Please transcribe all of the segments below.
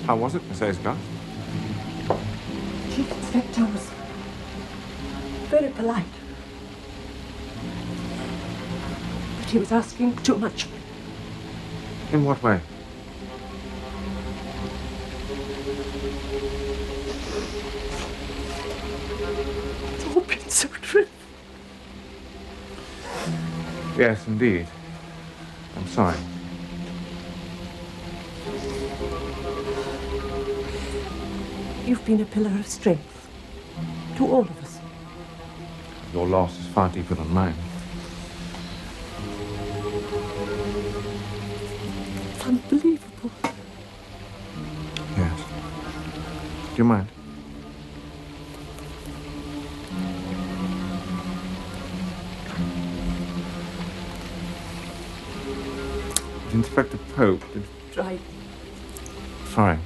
How was it, Miss Aysgarth? Chief Inspector was very polite. But he was asking too much. In what way? It's all been so dreadful. Yes, indeed. I'm sorry. You've been a pillar of strength to all of us. Your loss is far deeper than mine. It's unbelievable. Yes. Do you mind? Inspector Pope did... Dryden. Sorry.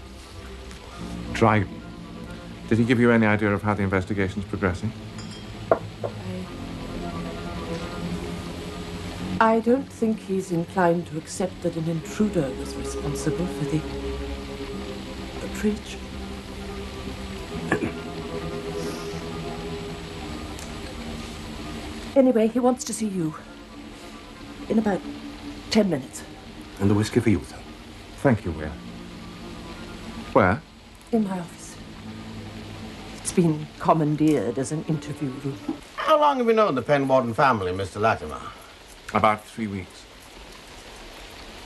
Dryden. Did he give you any idea of how the investigation's progressing? I don't think he's inclined to accept that an intruder was responsible for the breach. Anyway, he wants to see you in about 10 minutes. And the whiskey for you, sir. Thank you, Will. Where? In my office. It's been commandeered as an interview room. How long have you known the Penwarden family, Mr. Latimer? About 3 weeks.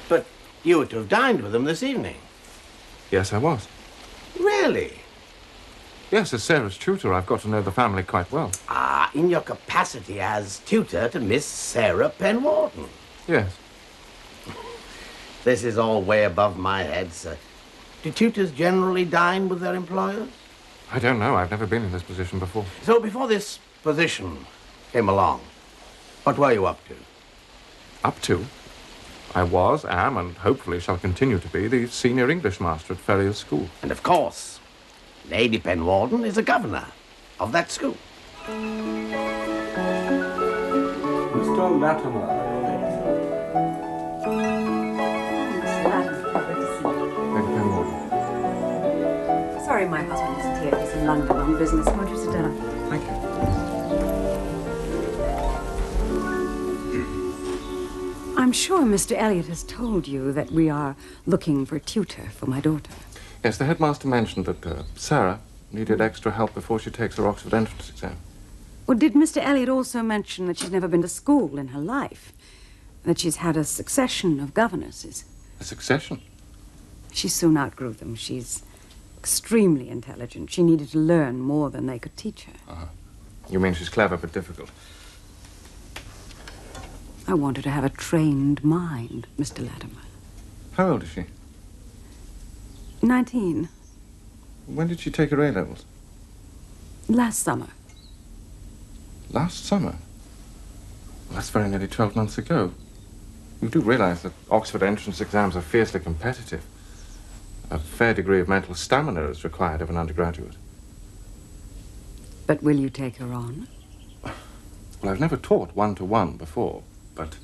But you were to have dined with them this evening. Yes, I was. Really? Yes, as Sarah's tutor, I've got to know the family quite well. Ah, in your capacity as tutor to Miss Sarah Penwarden. Yes. This is all way above my head, sir. Do tutors generally dine with their employers? I don't know. I've never been in this position before. So before this position came along, what were you up to? Up to? I was, am, and hopefully shall continue to be the senior English master at Ferrier's School. And of course, Lady Penwarden is a governor of that school. Mr. Latimer. Lady Penwarden. Sorry my husband isn't here. He's in London on business. Won't you sit down? Thank you. I'm sure Mr. Elliot has told you that we are looking for a tutor for my daughter. Yes, the headmaster mentioned that Sarah needed extra help before she takes her Oxford entrance exam. Well, did Mr. Elliot also mention that she's never been to school in her life? That she's had a succession of governesses? A succession? She soon outgrew them. She's extremely intelligent. She needed to learn more than they could teach her. You mean she's clever but difficult? I want her to have a trained mind, Mr. Latimer. How old is she? 19. When did she take her A-levels? Last summer. Last summer? Well, that's very nearly 12 months ago. You do realize that Oxford entrance exams are fiercely competitive. A fair degree of mental stamina is required of an undergraduate. But will you take her on? Well, I've never taught one-to-one before, but...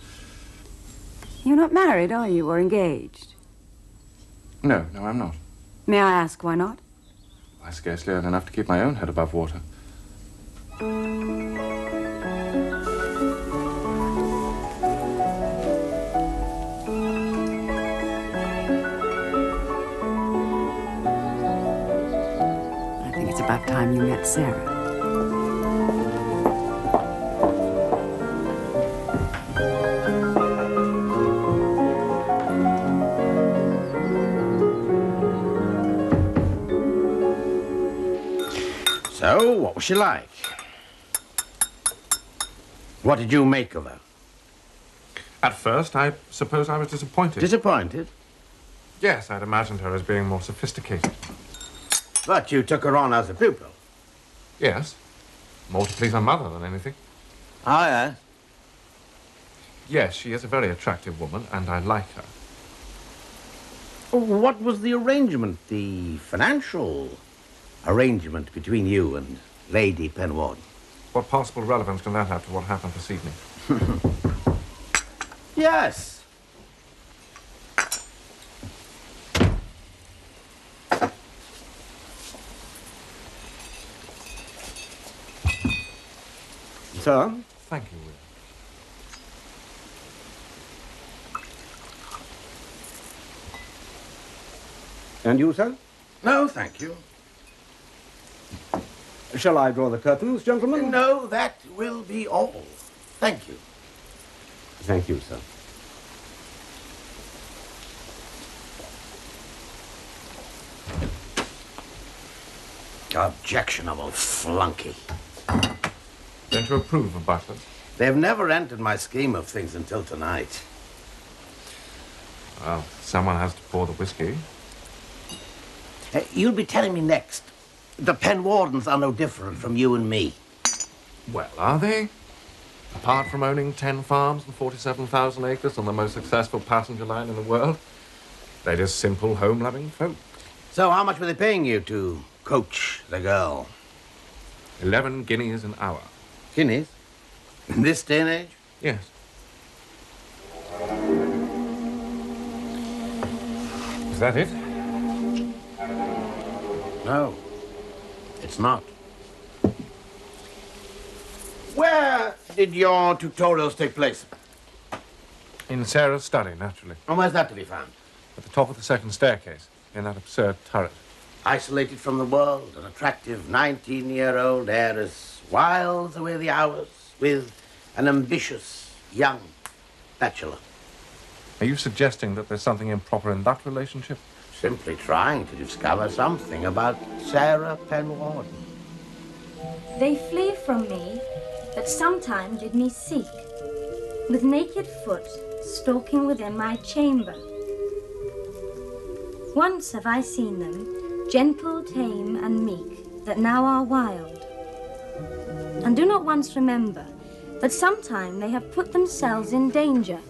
You're not married, are you, or engaged? No, I'm not. May I ask why not? I scarcely earn enough to keep my own head above water. I think it's about time you met Sarah. So, what was she like? What did you make of her? At first, I suppose I was disappointed. Disappointed? Yes, I'd imagined her as being more sophisticated. But you took her on as a pupil. Yes. More to please her mother than anything. Oh, yes? Yes, she is a very attractive woman, and I like her. What was the arrangement, the financial arrangement between you and Lady Penwarden? What possible relevance can that have to what happened this evening? Yes. So? Thank you, Will. And you, sir? No, thank you. Shall I draw the curtains, gentlemen? No, that will be all. Thank you. Thank you, sir. Objectionable flunky. Don't you approve of butlers? They've never entered my scheme of things until tonight. Well, someone has to pour the whiskey. You'll be telling me next. The Penwardens are no different from you and me. Well, are they? Apart from owning 10 farms and 47,000 acres on the most successful passenger line in the world, they're just simple, home-loving folk. So how much were they paying you to coach the girl? 11 guineas an hour. Guineas? In this day and age? Yes. Is that it? No, it's not. Where did your tutorials take place? In Sarah's study, naturally. And where's that to be found? At the top of the second staircase, in that absurd turret. Isolated from the world, an attractive 19-year-old heiress whiles away the hours with an ambitious young bachelor. Are you suggesting that there's something improper in that relationship? Simply trying to discover something about Sarah Penwarden. They flee from me, but sometime did me seek, with naked foot stalking within my chamber. Once have I seen them, gentle, tame, and meek, that now are wild. And do not once remember that sometime they have put themselves in danger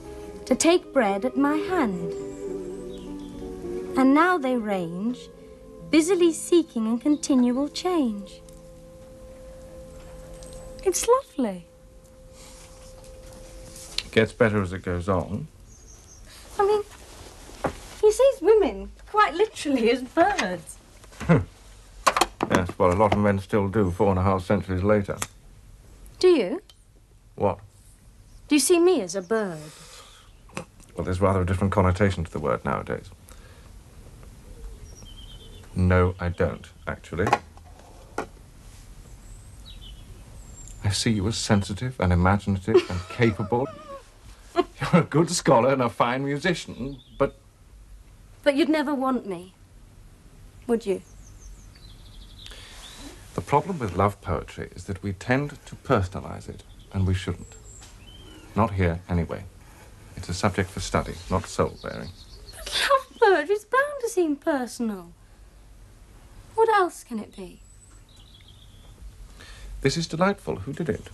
to take bread at my hand. And now they range, busily seeking in continual change. It's lovely. It gets better as it goes on. I mean, he sees women quite literally as birds. Yes, well, a lot of men still do 4.5 centuries later. Do you? What? Do you see me as a bird? Well, there's rather a different connotation to the word nowadays. No, I don't, actually. I see you as sensitive and imaginative and capable. You're a good scholar and a fine musician, but... But you'd never want me, would you? The problem with love poetry is that we tend to personalize it, and we shouldn't. Not here, anyway. It's a subject for study, not soul-bearing. But love poetry's bound to seem personal. What else can it be? This is delightful. Who did it?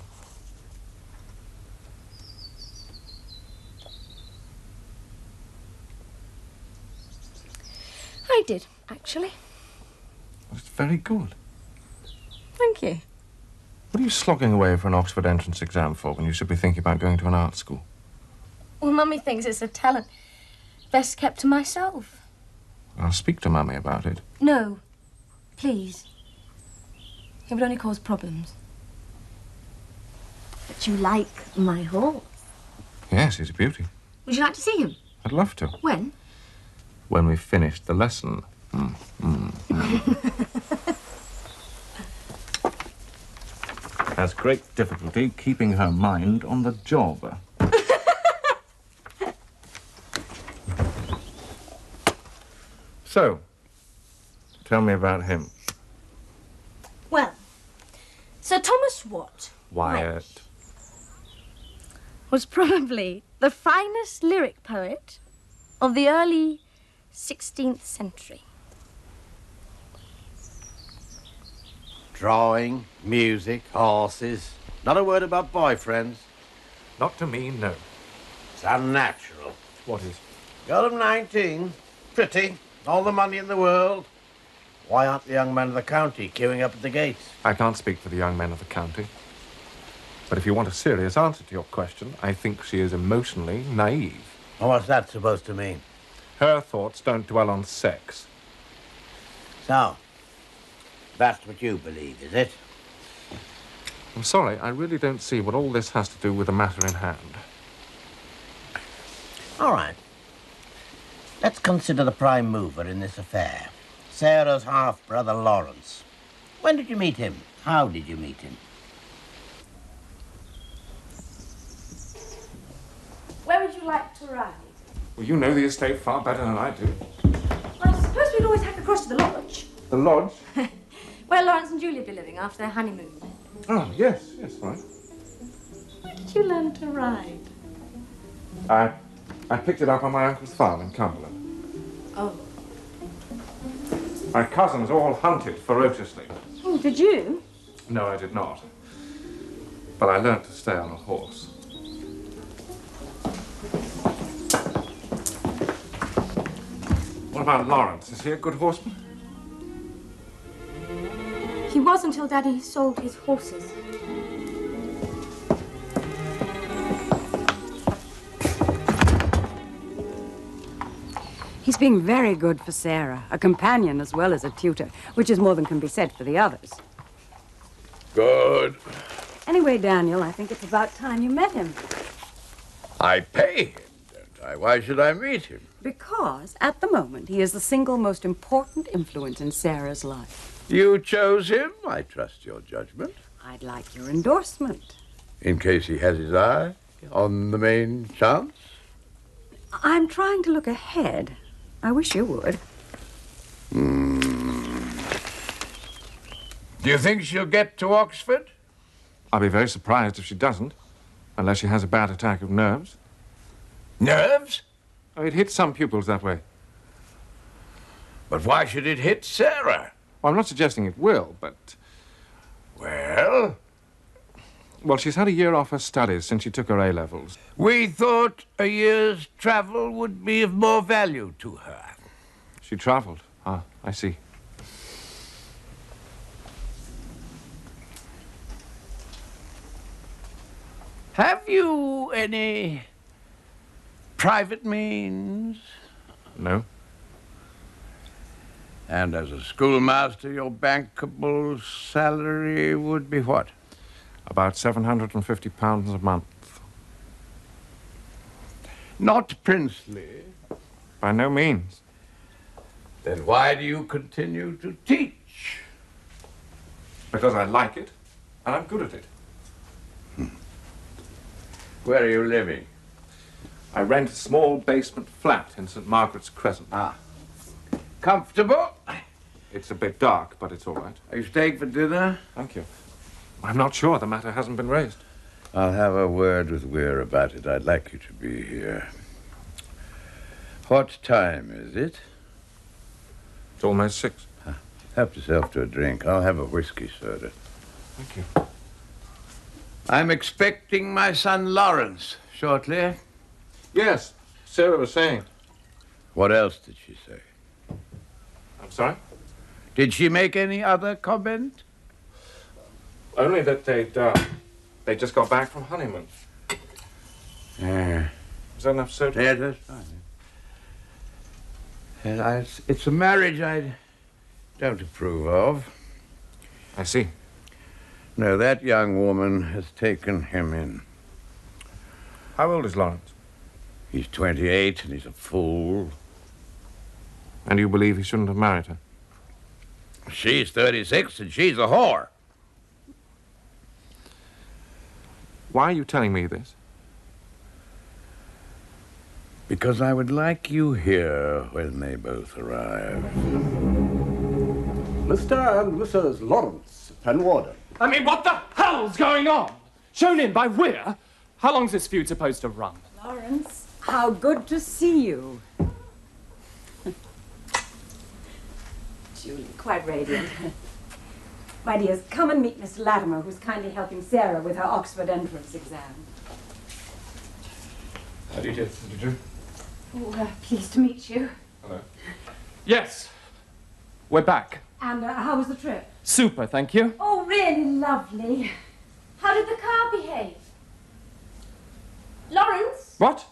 I did, actually. It's very good. Thank you. What are you slogging away for an Oxford entrance exam for when you should be thinking about going to an art school? Well, Mummy thinks it's a talent best kept to myself. I'll speak to Mummy about it. No, please. It would only cause problems. But you like my horse. Yes, he's a beauty. Would you like to see him? I'd love to. When? When we've finished the lesson. Has great difficulty keeping her mind on the job. So, tell me about him. Well, Sir Thomas Watt Wyatt. was probably the finest lyric poet of the early 16th century. Drawing, music, horses. Not a word about boyfriends. Not to me, no. It's unnatural. What is? Girl of 19, pretty, all the money in the world. Why aren't the young men of the county queuing up at the gates? I can't speak for the young men of the county. But if you want a serious answer to your question, I think she is emotionally naive. And what's that supposed to mean? Her thoughts don't dwell on sex. So, that's what you believe, is it? I'm sorry, I really don't see what all this has to do with the matter in hand. All right. Let's consider the prime mover in this affair. Sarah's half-brother, Lawrence. When did you meet him? How did you meet him? Where would you like to ride? Well, you know the estate far better than I do. I suppose we'd always hack across to the lodge. The lodge? Where Lawrence and Julia be living after their honeymoon. Oh, yes, right. Where did you learn to ride? I picked it up on my uncle's farm in Cumberland. Oh. My cousins all hunted ferociously. Oh, did you? No, I did not. But I learnt to stay on a horse. What about Lawrence? Is he a good horseman? He was until Daddy sold his horses. He's being very good for Sarah, a companion as well as a tutor, which is more than can be said for the others. Good. Anyway, Daniel, I think it's about time you met him. I pay him, don't I? Why should I meet him? Because, at the moment, he is the single most important influence in Sarah's life. You chose him. I trust your judgment. I'd like your endorsement. In case he has his eye on the main chance. I'm trying to look ahead. I wish you would. Do you think she'll get to Oxford? I'll be very surprised if she doesn't, unless she has a bad attack of nerves. Nerves? Oh, it hits some pupils that way. But why should it hit Sarah? Well, I'm not suggesting it will, but... Well, Well, she's had a year off her studies since she took her A-levels. we thought a year's travel would be of more value to her. She travelled. Ah, I see. Have you any private means? No? And as a schoolmaster, your bankable salary would be what? About £750 a month. Not princely. By no means. Then why do you continue to teach? Because I like it, and I'm good at it. Where are you living? I rent a small basement flat in St. Margaret's Crescent. Ah. Comfortable? It's a bit dark, but it's all right. Are you staying for dinner? Thank you. I'm not sure the matter hasn't been raised. I'll have a word with Weir about it. I'd like you to be here. What time is it? It's almost 6. Help yourself to a drink. I'll have a whiskey soda. Thank you. I'm expecting my son Lawrence shortly. Yes, Sarah was saying. What else did she say? I'm sorry? Did she make any other comment? Only that they just got back from honeymoon. Yeah. Is that enough soda? Yeah, that's fine. It's a marriage I don't approve of. I see. No, that young woman has taken him in. How old is Lawrence? He's 28 and he's a fool. And you believe he shouldn't have married her? She's 36 and she's a whore. Why are you telling me this? Because I would like you here when they both arrive. Mr. and Mrs. Lawrence Penwarden. I mean, what the hell's going on? Shown in by Weir? How long's this feud supposed to run? Lawrence, how good to see you. Julie, quite radiant. My dears, come and meet Miss Latimer, who's kindly helping Sarah with her Oxford entrance exam. How do you do? Did you? Oh, pleased to meet you. Hello. Yes. We're back. And how was the trip? Super, thank you. Oh, really lovely. How did the car behave? Lawrence? What?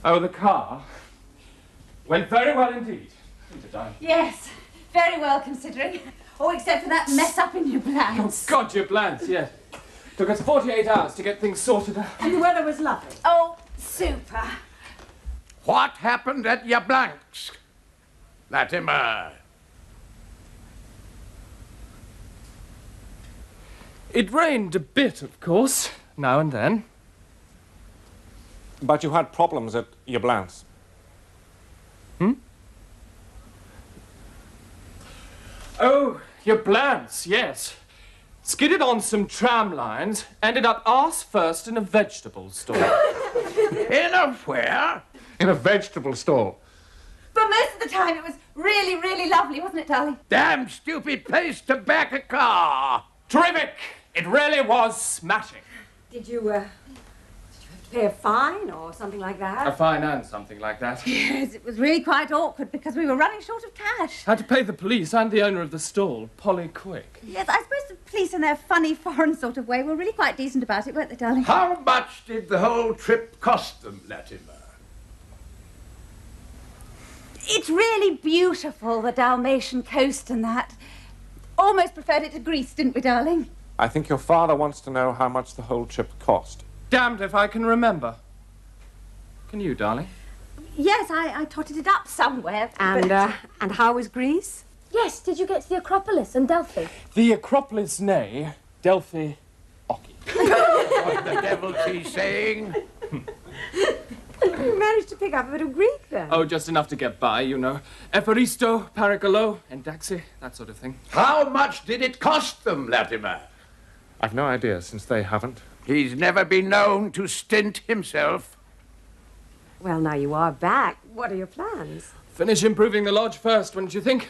Oh, the car went very well indeed. Didn't it, darling? Yes, very well considering. Oh, except for that mess up in your Oh, plans. God, your plans, yes. Took us 48 hours to get things sorted out. And the weather was lovely. Oh, super. What happened at your blanks? Latimer. It rained a bit, of course, now and then. But you had problems at Yablans. Oh, your plans, yes. Skidded on some tram lines, ended up arse first in a vegetable store. In a where? In a vegetable stall. But most of the time it was really, really lovely, wasn't it, darling? Damn stupid place to back a car. Terrific! It really was smashing. Did you have to pay a fine or something like A that? fine and something like that. Yes, it was really quite awkward because we were running short of cash. Had to pay the police and the owner of the stall, Polly Quick. Yes, I suppose the police in their funny foreign sort of way were really quite decent about it, weren't they, darling? How much did the whole trip cost them, Latimer? It's really beautiful, the Dalmatian coast and that. Almost preferred it to Greece, didn't we, darling? I think your father wants to know how much the whole trip cost. Damned if I can remember. Can you, darling? Yes, I totted it up somewhere. And how was Greece? Yes, did you get to the Acropolis and Delphi? The Acropolis, nay, Delphi, Oki. What the devil's he saying? You managed to pick up a bit of Greek then. Oh, just enough to get by, you know. Epharisto, Paracalo, Endaxi, that sort of thing. How much did it cost them, Latimer? I've no idea, since they haven't. He's never been known to stint himself. Well, now you are back. What are your plans? Finish improving the lodge first, wouldn't you think?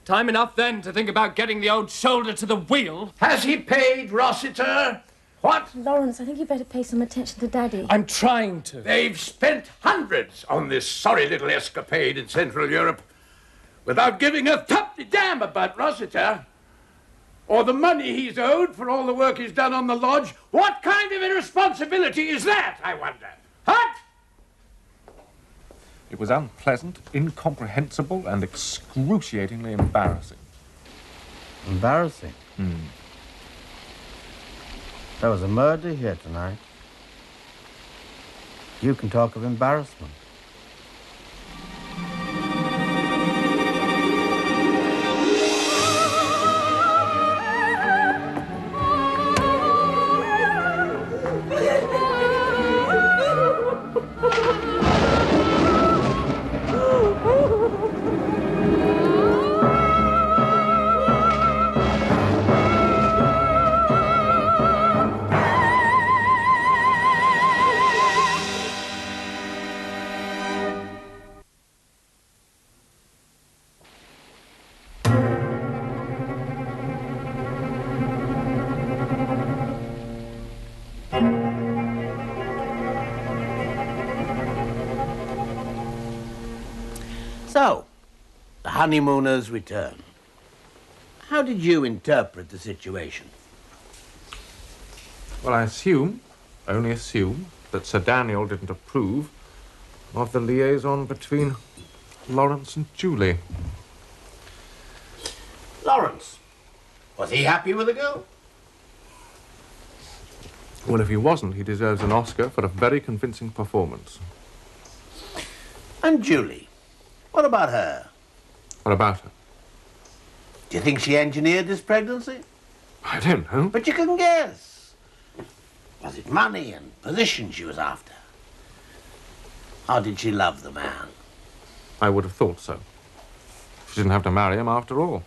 Time enough then to think about getting the old shoulder to the wheel. Has he paid Rossiter? What? Lawrence, I think you'd better pay some attention to Daddy. I'm trying to. They've spent hundreds on this sorry little escapade in Central Europe without giving a tupty damn about Rossiter or the money he's owed for all the work he's done on the lodge. What kind of irresponsibility is that, I wonder? Huh? It was unpleasant, incomprehensible, and excruciatingly embarrassing. Embarrassing? There was a murder here tonight. You can talk of embarrassment. So, the honeymooners return. How did you interpret the situation? Well, I assume, only assume, that Sir Daniel didn't approve of the liaison between Lawrence and Julie. Lawrence, was he happy with the girl? Well, if he wasn't, he deserves an Oscar for a very convincing performance. And Julie, what about her? What about her? Do you think she engineered this pregnancy? I don't know. But you can guess. Was it money and position she was after? Or did she love the man? I would have thought so. She didn't have to marry him after all.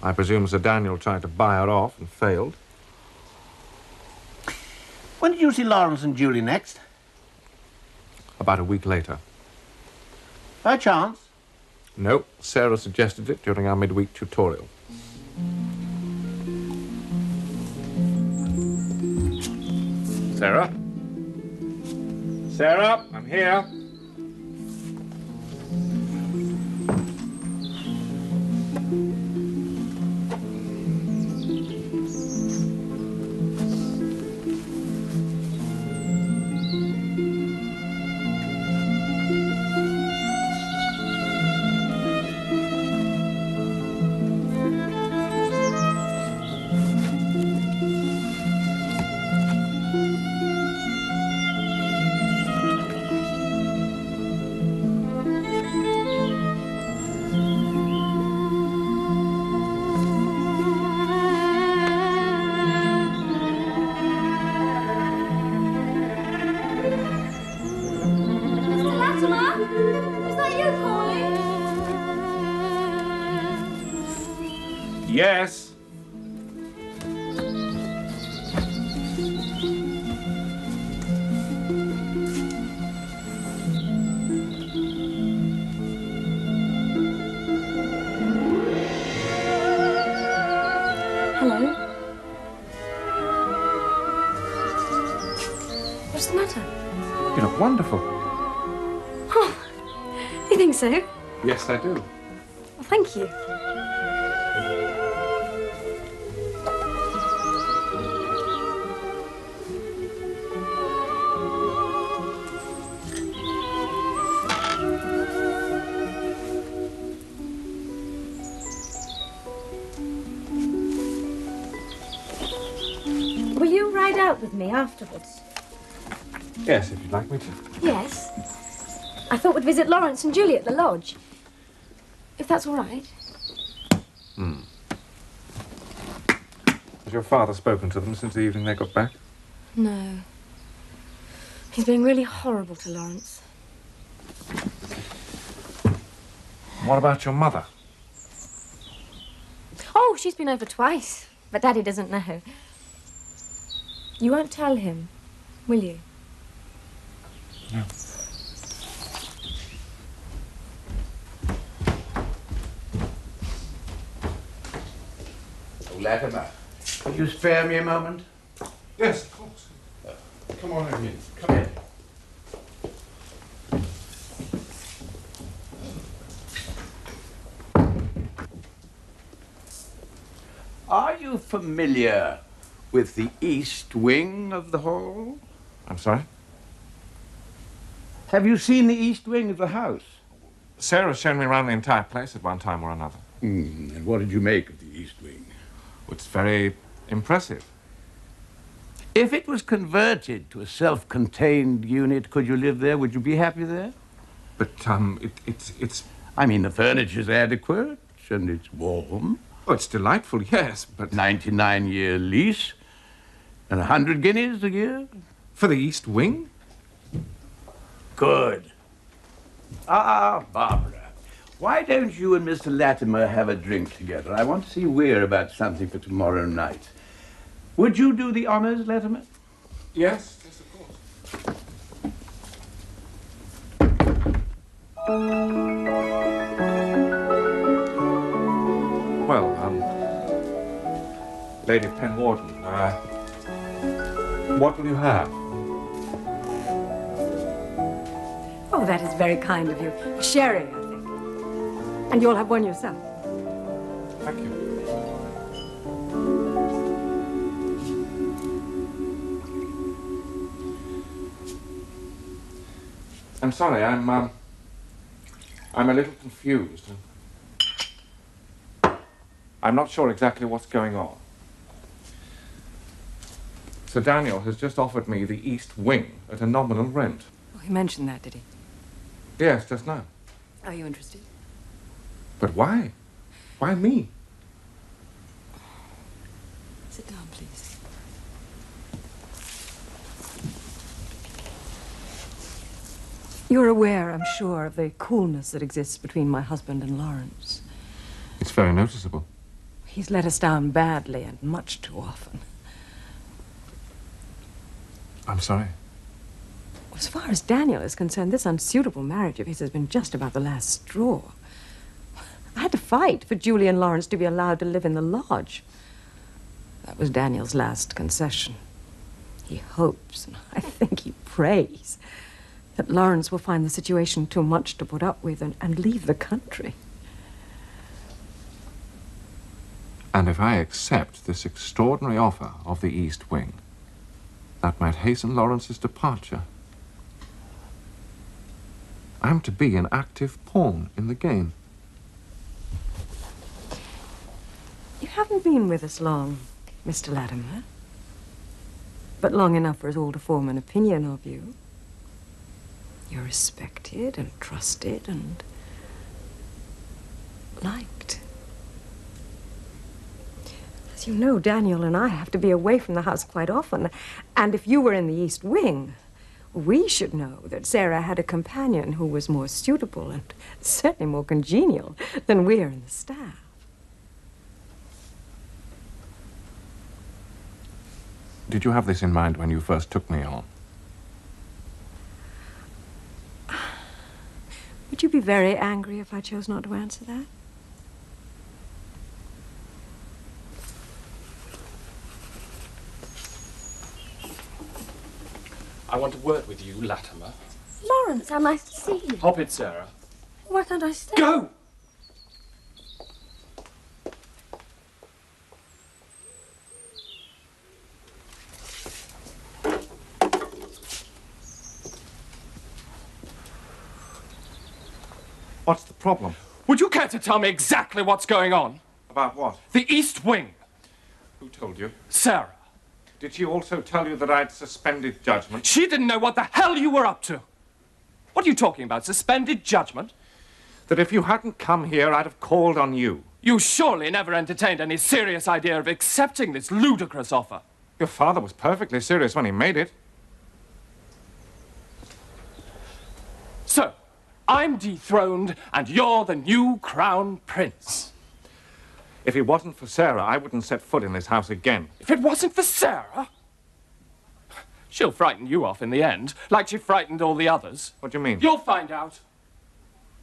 I presume Sir Daniel tried to buy her off and failed. When did you see Lawrence and Julie next? About a week later. By chance? No, Sarah suggested it during our midweek tutorial. Sarah? Sarah, I'm here. Yes. Hello? What's the matter? You look wonderful. Oh, you think so? Well, Yes, I do. thank you. Will you ride out with me afterwards? Yes, if you'd like me to. Yes. I thought we'd visit Lawrence and Julie at the lodge. If that's all right. Has your father spoken to them since the evening they got back? No. He's being really horrible to Lawrence. What about your mother? Oh, she's been over twice, but Daddy doesn't know. You won't tell him, will you? No. Latimer, could you spare me a moment? Yes, of course. Come on in. Come in. Are you familiar with the east wing of the hall? I'm sorry? Have you seen the east wing of the house? Sarah's shown me around the entire place at one time or another. And what did you make of the east wing? It's very impressive. If it was converted to a self-contained unit, could you live there? Would you be happy there? But, it's... I mean, the furniture's adequate, and it's warm. Oh, it's delightful, yes, but... 99-year lease, and 100 guineas a year. For the East Wing? Good. Ah, Barbara, why don't you and Mr. Latimer have a drink together? I want to see Weir about something for tomorrow night. Would you do the honors, Latimer? Yes, yes, of course. Well, Lady Penwarden, what will you have? Oh, that is very kind of you. Sherry, I think. And you'll have one yourself. Thank you. I'm sorry, I'm a little confused. I'm not sure exactly what's going on. Sir Daniel has just offered me the East Wing at a nominal rent. Oh, he mentioned that, did he? Yes, just now. Are you interested? But why? Why me? Sit down, please. You're aware, I'm sure, of the coolness that exists between my husband and Lawrence. It's very noticeable. He's let us down badly and much too often. I'm sorry. As far as Daniel is concerned, this unsuitable marriage of his has been just about the last straw. I had to fight for Julie and Lawrence to be allowed to live in the lodge. That was Daniel's last concession. He hopes, and I think he prays, that Lawrence will find the situation too much to put up with and leave the country. And if I accept this extraordinary offer of the East Wing, that might hasten Lawrence's departure. I'm to be an active pawn in the game. You haven't been with us long, Mr. Latimer, but long enough for us all to form an opinion of you. You're respected and trusted and liked. As you know, Daniel and I have to be away from the house quite often, and if you were in the East Wing, we should know that Sarah had a companion who was more suitable and certainly more congenial than we are in the staff. Did you have this in mind when you first took me on? Would you be very angry if I chose not to answer that? I want a word with you, Latimer. Lawrence, how nice to see you. Hop it, Sarah. Why can't I stay? Go! What's the problem? Would you care to tell me exactly what's going on? About what? The East Wing. Who told you? Sarah. Did she also tell you that I'd suspended judgment? She didn't know what the hell you were up to. What are you talking about? Suspended judgment? That if you hadn't come here, I'd have called on you. You surely never entertained any serious idea of accepting this ludicrous offer. Your father was perfectly serious when he made it. So, I'm dethroned and you're the new crown prince. If it wasn't for Sarah, I wouldn't set foot in this house again. If it wasn't for Sarah? She'll frighten you off in the end, like she frightened all the others. What do you mean? You'll find out.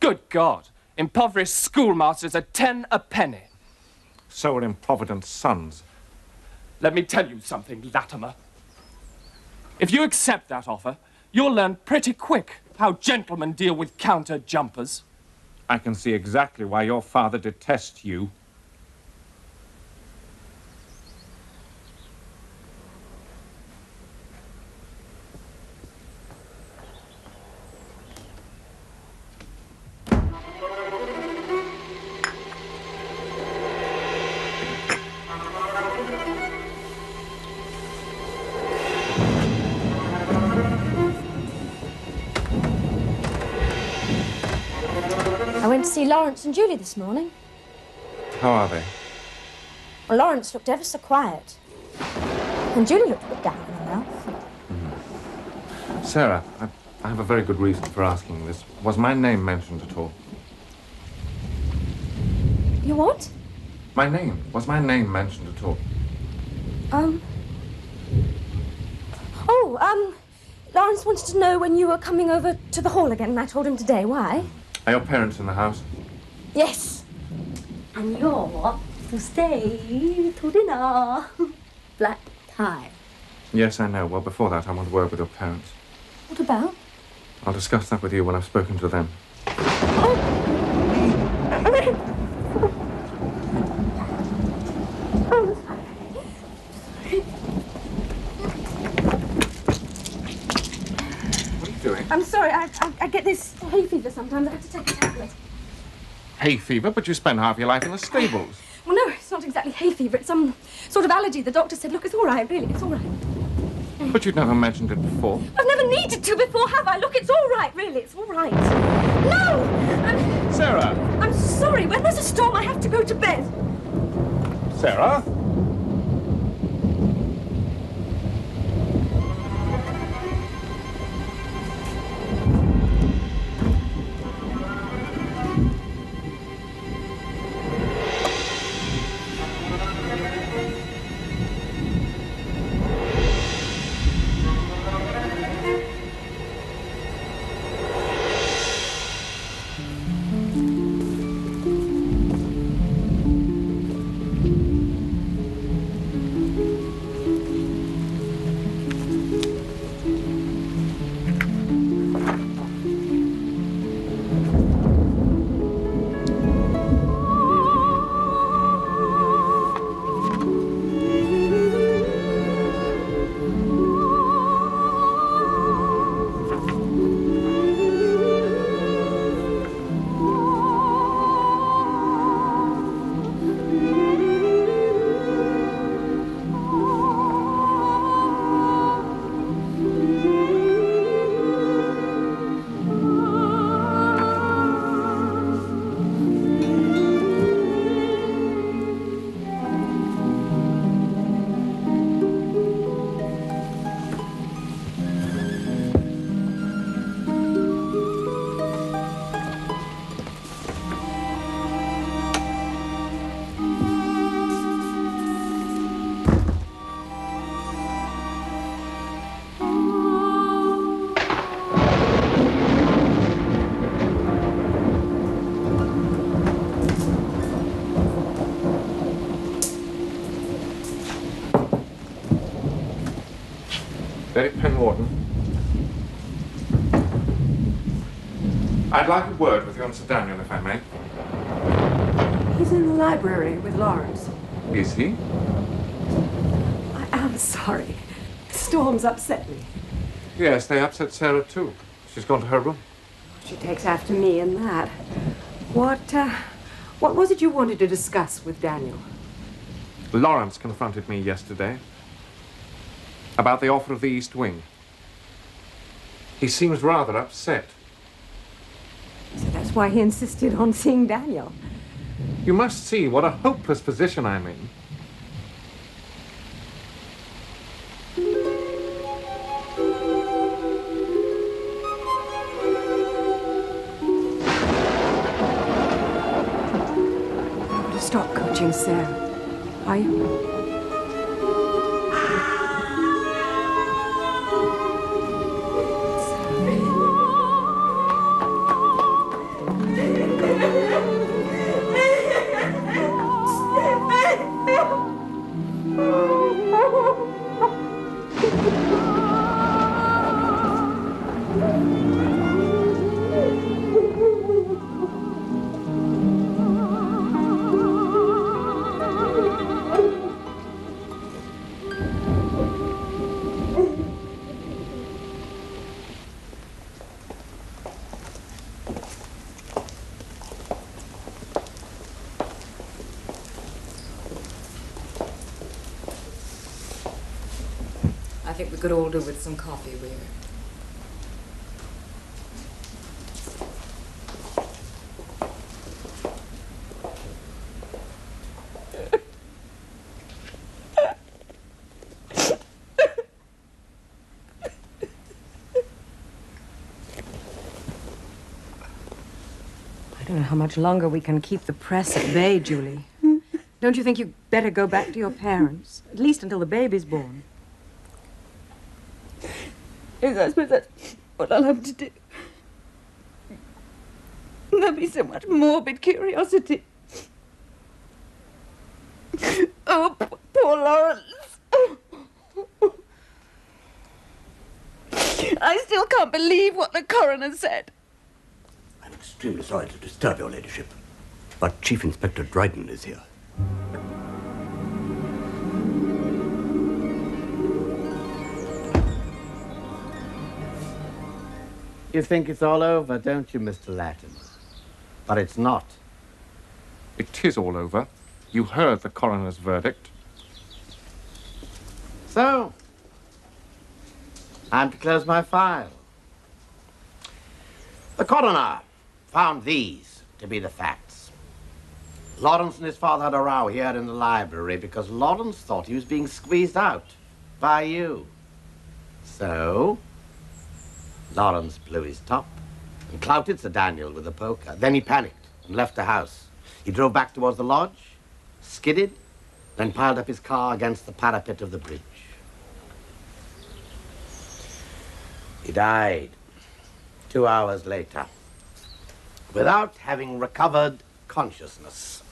Good God. Impoverished schoolmasters are 10 a penny. So are improvident sons. Let me tell you something, Latimer. If you accept that offer, you'll learn pretty quick how gentlemen deal with counter-jumpers. I can see exactly why your father detests you. I went to see Lawrence and Julie this morning. How are they? Well, Lawrence looked ever so quiet. And Julie looked a bit down on her mouth. Sarah, I have a very good reason for asking this. Was my name mentioned at all? You what? My name. Was my name mentioned at all? Lawrence wanted to know when you were coming over to the hall again, and I told him today. Why? Are your parents in the house? Yes. And you're to stay to dinner. Black tie. Yes, I know. Well, before that, I want to work with your parents. What about? I'll discuss that with you when I've spoken to them. I'm sorry, I hay fever sometimes. I have to take a tablet. Hay fever, but you spend half your life in the stables. Well, no, it's not exactly hay fever. It's some sort of allergy. The doctor said, look, it's all right, really, it's all right. But you'd never mentioned it before. I've never needed to before, have I? Look, it's all right, really, it's all right. No! Sarah! I'm sorry. When there's a storm, I have to go to bed. Sarah? Penwarden. I'd like a word with you on Sir Daniel, if I may. He's in the library with Lawrence. Is he? I am sorry. The storm's upset me. Yes, they upset Sarah too. She's gone to her room. She takes after me in that. What was it you wanted to discuss with Daniel? Lawrence confronted me yesterday about the offer of the East Wing. He seems rather upset. So that's why he insisted on seeing Daniel. You must see what a hopeless position I'm in. Stop coaching Sarah, are you? I think we could all do with some coffee, really. I don't know how much longer we can keep the press at bay, Julie. Don't you think you'd better go back to your parents? At least until the baby's born. Yes, I suppose that's what I'll have to do. There'll be so much morbid curiosity. Oh, poor Lawrence. I still can't believe what the coroner said. I'm extremely sorry to disturb your ladyship, but Chief Inspector Dryden is here. You think it's all over, don't you, Mr. Latimer? But it's not. It is all over. You heard the coroner's verdict. So, time to close my file. The coroner found these to be the facts. Lawrence and his father had a row here in the library because Lawrence thought he was being squeezed out by you. So, Lawrence blew his top and clouted Sir Daniel with a poker. Then he panicked and left the house. He drove back towards the lodge, skidded, then piled up his car against the parapet of the bridge. He died 2 hours later, without having recovered consciousness.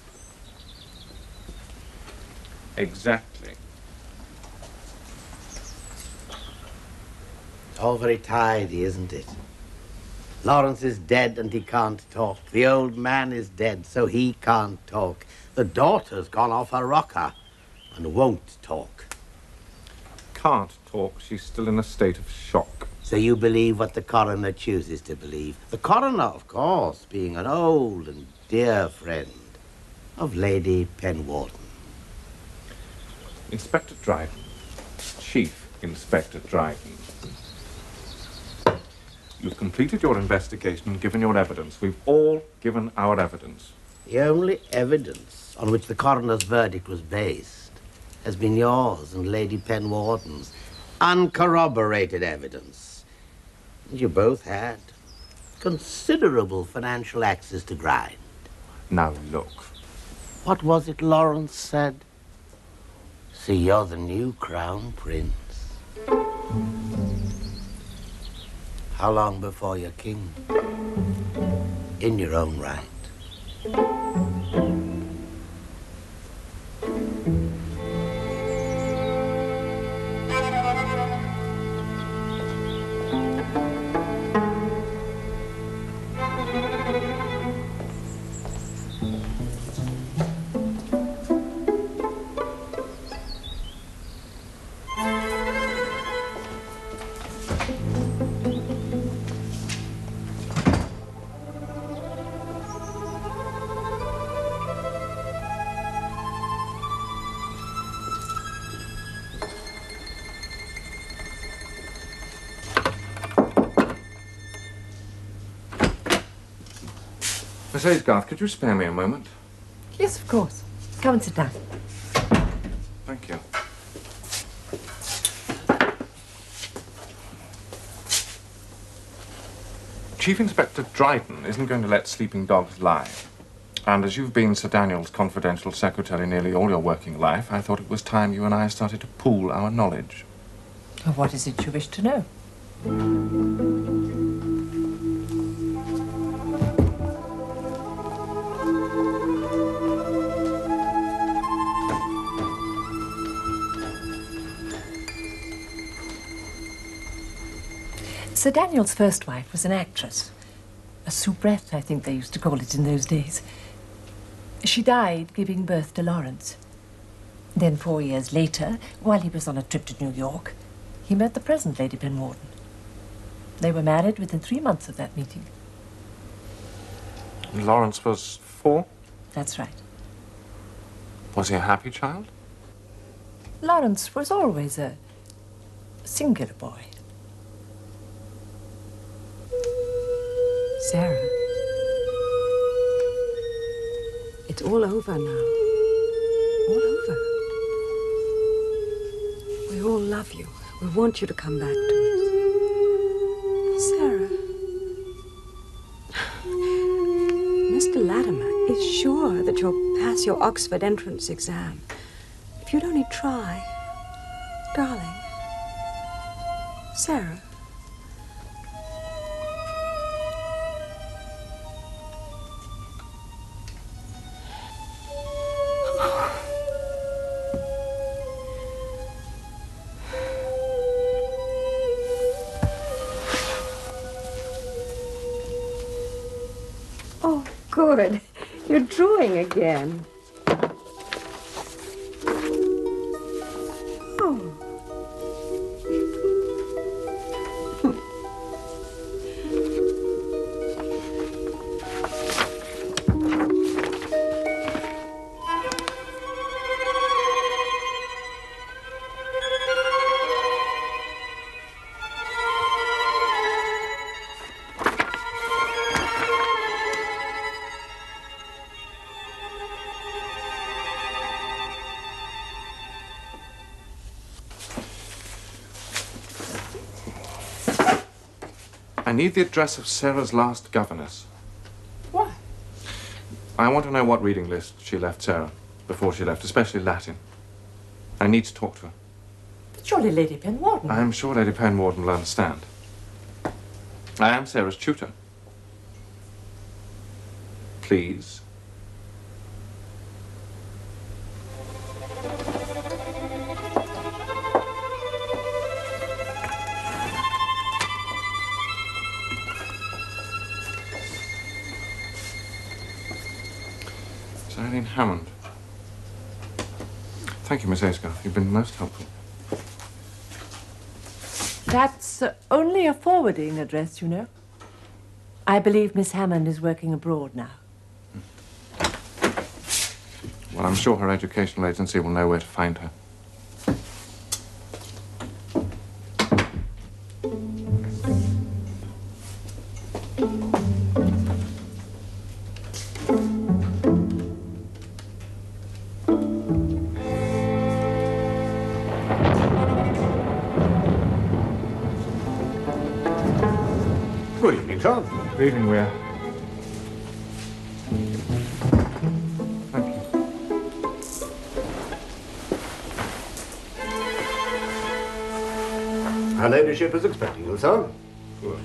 Exactly. It's all very tidy, isn't it? Lawrence is dead and he can't talk. The old man is dead, so he can't talk. The daughter's gone off her rocker and won't talk. Can't talk. She's still in a state of shock. So you believe what the coroner chooses to believe. The coroner, of course, being an old and dear friend of Lady Penwarden. Inspector Dryden. Chief Inspector Dryden. You've completed your investigation and given your evidence. We've all given our evidence. The only evidence on which the coroner's verdict was based has been yours and Lady Penwarden's uncorroborated evidence. And you both had considerable financial access to grind. Now look. What was it Lawrence said? See, you're the new crown prince. How long before you're king? In your own right. Miss Aysgarth, could you spare me a moment? Yes, of course. Come and sit down. Thank you. Chief Inspector Dryden isn't going to let sleeping dogs lie. And as you've been Sir Daniel's confidential secretary nearly all your working life, I thought it was time you and I started to pool our knowledge. Well, what is it you wish to know? Sir Daniel's first wife was an actress. A soubrette, I think they used to call it in those days. She died giving birth to Lawrence. Then 4 years later, while he was on a trip to New York, he met the present Lady Penwarden. They were married within 3 months of that meeting. Lawrence was 4? That's right. Was he a happy child? Lawrence was always a singular boy. Sarah, it's all over now. All over. We all love you. We want you to come back to us. Sarah. Mr. Latimer is sure that you'll pass your Oxford entrance exam. If you'd only try. Darling. Sarah. Oh, good. You're drawing again. Oh. I need the address of Sarah's last governess. Why? I want to know what reading list she left Sarah before she left, especially Latin. I need to talk to her. But surely Lady Penwarden. I'm sure Lady Penwarden will understand. I am Sarah's tutor. Please. Eileen Hammond. Thank you, Miss Aysgarth. You've been most helpful. That's only a forwarding address, you know. I believe Miss Hammond is working abroad now. Well, I'm sure her educational agency will know where to find her. Good evening, sir. Good evening, Weir. Her ladyship is expecting you, sir. Good.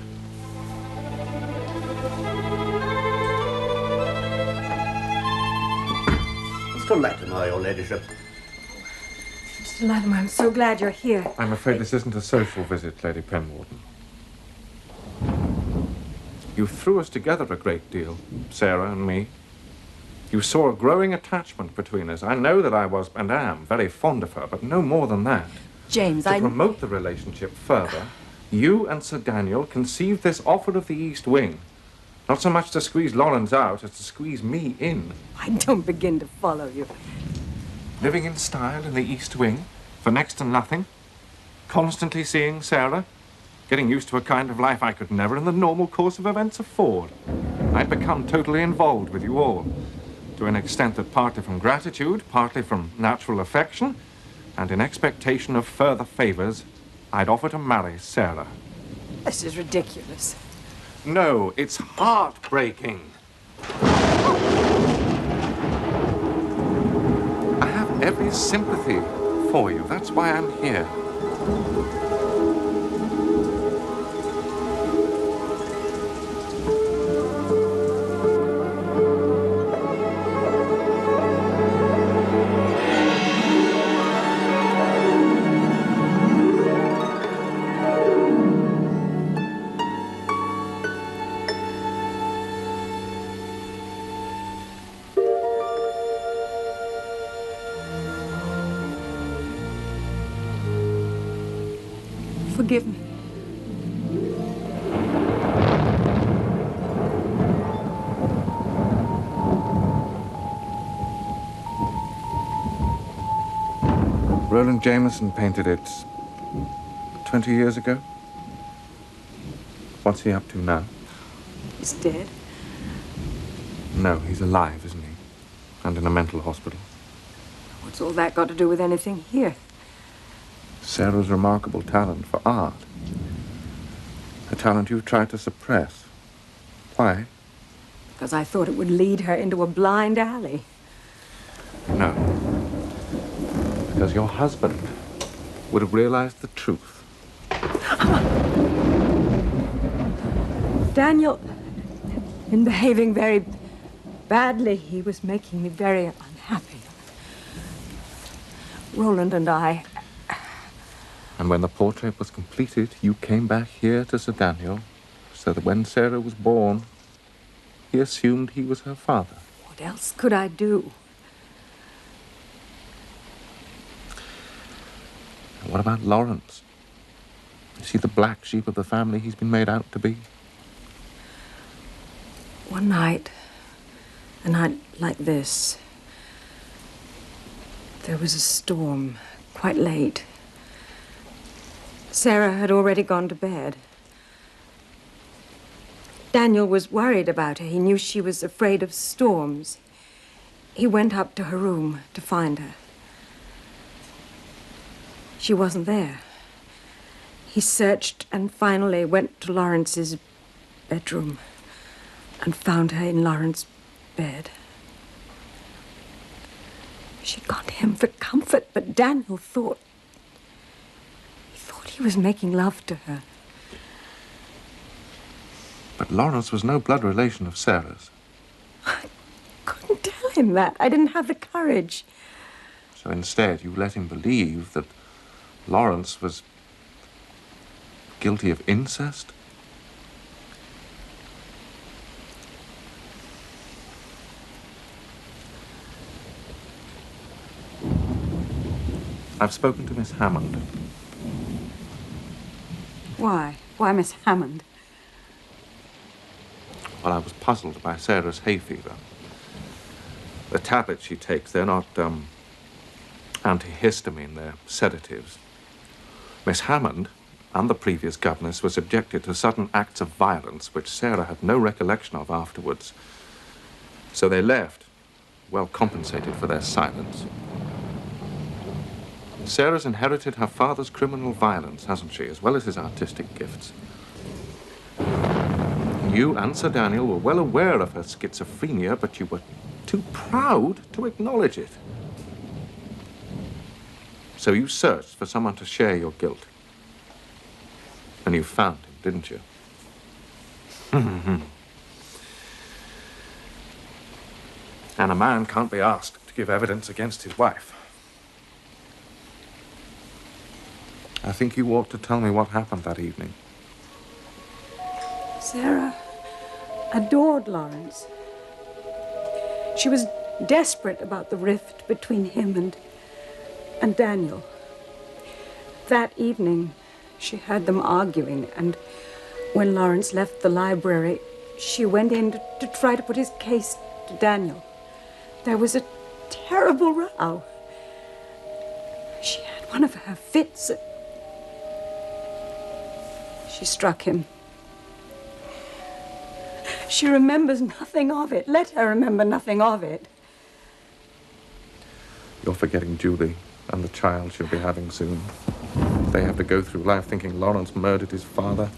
Mr. Latimer, your ladyship. Mr. Latimer, I'm so glad you're here. I'm afraid this isn't a social visit, Lady Penwarden. You threw us together a great deal, Sarah and me. You saw a growing attachment between us. I know that I was, and am, very fond of her, but no more than that. James, To promote the relationship further, you and Sir Daniel conceived this offer of the East Wing. Not so much to squeeze Lawrence out as to squeeze me in. I don't begin to follow you. Living in style in the East Wing, for next to nothing. Constantly seeing Sarah. Getting used to a kind of life I could never in the normal course of events afford. I'd become totally involved with you all. To an extent that partly from gratitude, partly from natural affection, and in expectation of further favors, I'd offer to marry Sarah. This is ridiculous. No, it's heartbreaking. I have every sympathy for you. That's why I'm here. Forgive me. Roland Jameson painted it 20 years ago. What's he up to now? He's dead. No, he's alive, isn't he? And in a mental hospital. What's all that got to do with anything here? Sarah's remarkable talent for art. A talent you've tried to suppress. Why? Because I thought it would lead her into a blind alley. No. Because your husband would have realized the truth. Daniel had been behaving very badly. He was making me very unhappy. Roland and I... And when the portrait was completed, you came back here to Sir Daniel, so that when Sarah was born, he assumed he was her father. What else could I do? And what about Lawrence? Is he the black sheep of the family he's been made out to be? One night, a night like this, there was a storm, quite late. Sarah had already gone to bed. Daniel was worried about her. He knew she was afraid of storms. He went up to her room to find her. She wasn't there. He searched and finally went to Lawrence's bedroom and found her in Lauren's bed. She'd gone to him for comfort, but Daniel thought he was making love to her. But Lawrence was no blood relation of Sarah's. I couldn't tell him that. I didn't have the courage. So instead, you let him believe that Lawrence was guilty of incest? I've spoken to Miss Hammond. Why? Why Miss Hammond? Well, I was puzzled by Sarah's hay fever. The tablets she takes, they're not, antihistamine, they're sedatives. Miss Hammond and the previous governess were subjected to sudden acts of violence which Sarah had no recollection of afterwards. So they left, well compensated for their silence. Sarah's inherited her father's criminal violence, hasn't she, as well as his artistic gifts. You and Sir Daniel were well aware of her schizophrenia, but you were too proud to acknowledge it. So you searched for someone to share your guilt. And you found him, didn't you? And a man can't be asked to give evidence against his wife. I think you ought to tell me what happened that evening. Sarah adored Lawrence. She was desperate about the rift between him and Daniel. That evening, she heard them arguing, and when Lawrence left the library, she went in to try to put his case to Daniel. There was a terrible row. She had one of her fits. She struck him. She remembers nothing of it. Let her remember nothing of it. You're forgetting Julie and the child she'll be having soon. They have to go through life thinking Lawrence murdered his father.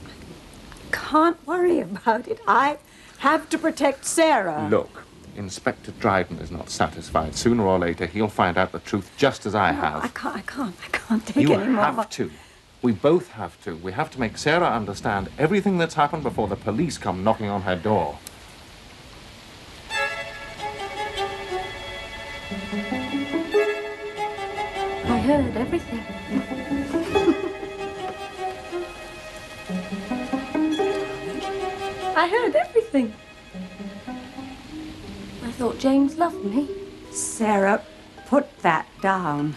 Can't worry about it. I have to protect Sarah. Look, Inspector Dryden is not satisfied. Sooner or later, he'll find out the truth just as I have. I can't take You any more. have to. We both have to. We have to make Sarah understand everything that's happened before the police come knocking on her door. I heard everything. I heard everything. I thought James loved me. Sarah, put that down.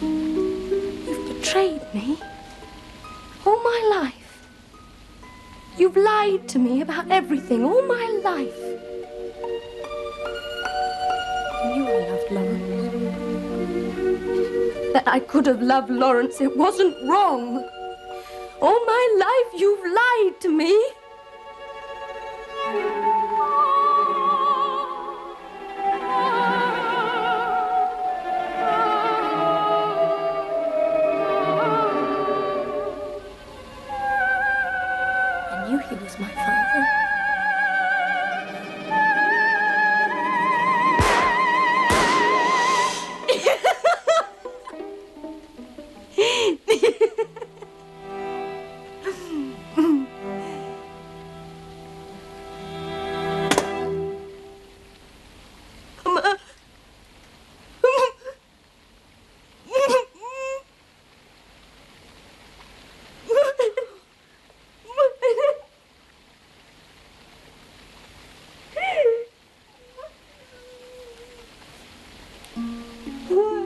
You've betrayed me. All my life. You've lied to me about everything all my life. You knew I loved Lawrence. That I could have loved Lawrence. It wasn't wrong. All my life you've lied to me. I knew he was my father.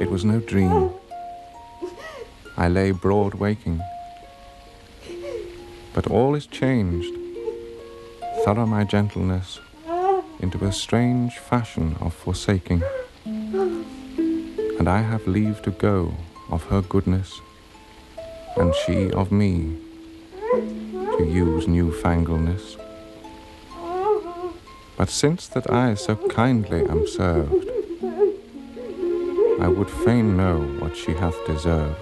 It was no dream. I lay broad waking. But all is changed. Thorough my gentleness into a strange fashion of forsaking. And I have leave to go of her goodness, and she of me, to use newfangleness. But since that I so kindly am served, I would fain know what she hath deserved.